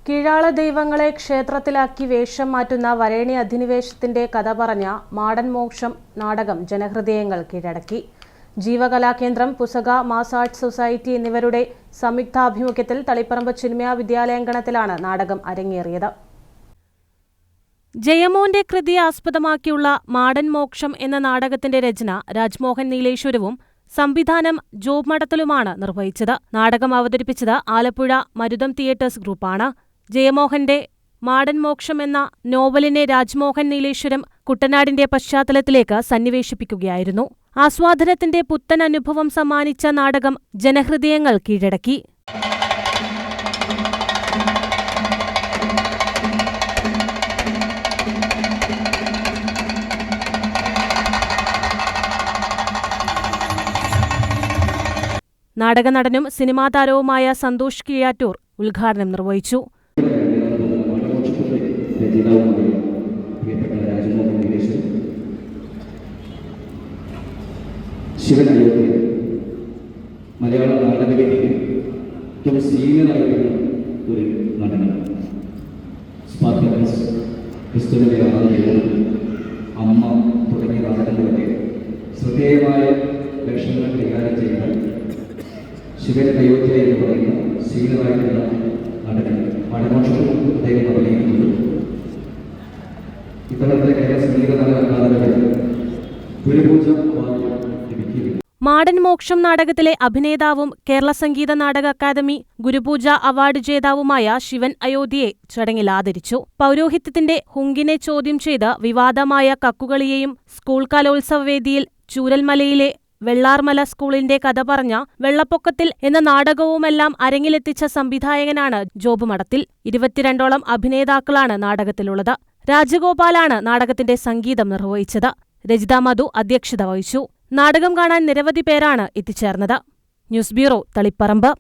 കീഴാള ദൈവങ്ങളെ ക്ഷേത്രത്തിലാക്കി വേഷം മാറ്റുന്ന വരേണ്യ അധിനിവേശത്തിന്റെ കഥ പറഞ്ഞ മാടൻ മോക്ഷം നാടകം ജനഹൃദയങ്ങൾ കീഴടക്കി. ജീവകലാകേന്ദ്രം, പുസക, മാസ് ആർട്സ് സൊസൈറ്റി എന്നിവരുടെ സംയുക്താഭിമുഖ്യത്തിൽ തളിപ്പറമ്പ് ചിന്മയ വിദ്യാലയാങ്കണത്തിലാണ് നാടകം അരങ്ങേറിയത്. ജയമോന്റെ കൃതിയെ ആസ്പദമാക്കിയുള്ള മാടൻ മോക്ഷം എന്ന നാടകത്തിന്റെ രചന രാജ്മോഹൻ നീലേശ്വരവും സംവിധാനം ജോബ് മടത്തലുമാണ് നിർവഹിച്ചത്. നാടകം അവതരിപ്പിച്ചത് ആലപ്പുഴ മരുതം തിയേറ്റേഴ്സ് ഗ്രൂപ്പാണ്. ജയമോഹന്റെ മാടൻ മോക്ഷം എന്ന നോവലിനെ രാജ്മോഹൻ നീലേശ്വരം കുട്ടനാടിന്റെ പശ്ചാത്തലത്തിലേക്ക് സന്നിവേശിപ്പിക്കുകയായിരുന്നു. ആസ്വാദനത്തിന്റെ പുത്തൻ അനുഭവം സമ്മാനിച്ച നാടകം ജനഹൃദയങ്ങൾ കീഴടക്കി. നാടകനടനും സിനിമാ താരവുമായ സന്തോഷ് കീഴാറ്റൂർ ഉദ്ഘാടനം നിർവഹിച്ചു. ശിവൻ അയോധ്യ മലയാള നാടകവേദിയിൽ ഏറ്റവും സീനിയറായിട്ടുള്ള ഒരു നടനാണ്. സ്പാർട്ടക്കസ്, ക്രിസ്തുവിന്റെ ആരാധന, അമ്മ തുടങ്ങിയ നാടകങ്ങളുടെ ശ്രദ്ധേയമായ വേഷങ്ങൾ കൈകാര്യം ചെയ്യുന്ന ശിവൻ അയോധ്യ എന്ന് പറയുന്ന സീനിയറായിട്ടുള്ള നടൻ മാടൻമോക്ഷത്തിൽ അദ്ദേഹം അഭിനയിക്കുന്നത്. ഇത്തരത്തിലെ കേരള സംഗീത നാടക അക്കാദമിയുടെ ഗുരുപൂജ അവാർഡ് ലഭിക്കുകയും മാടൻ മോക്ഷം നാടകത്തിലെ അഭിനേതാവും കേരള സംഗീത നാടക അക്കാദമി ഗുരുപൂജ അവാർഡ് ജേതാവുമായ ശിവൻ അയോധ്യയെ ചടങ്ങിൽ ആദരിച്ചു. പൗരോഹിത്യത്തിന്റെ ഹുങ്കിനെ ചോദ്യം ചെയ്ത് വിവാദമായ കക്കുകളിയെയും സ്കൂൾ കലോത്സവ വേദിയിൽ ചൂരൽമലയിലെ വെള്ളാർമല സ്കൂളിന്റെ കഥ പറഞ്ഞ വെള്ളപ്പൊക്കത്തിൽ എന്ന നാടകവുമെല്ലാം അരങ്ങിലെത്തിച്ച സംവിധായകനാണ് ജോബ് മടത്തിൽ. 22ഓളം അഭിനേതാക്കളാണ് നാടകത്തിലുള്ളത്. രാജഗോപാലാണ് നാടകത്തിന്റെ സംഗീതം നിർവഹിച്ചത്. രജിത മധു അധ്യക്ഷത വഹിച്ചു. നാടകം കാണാൻ നിരവധി പേരാണ് എത്തിച്ചേർന്നത്. News bureau, Taliparamba.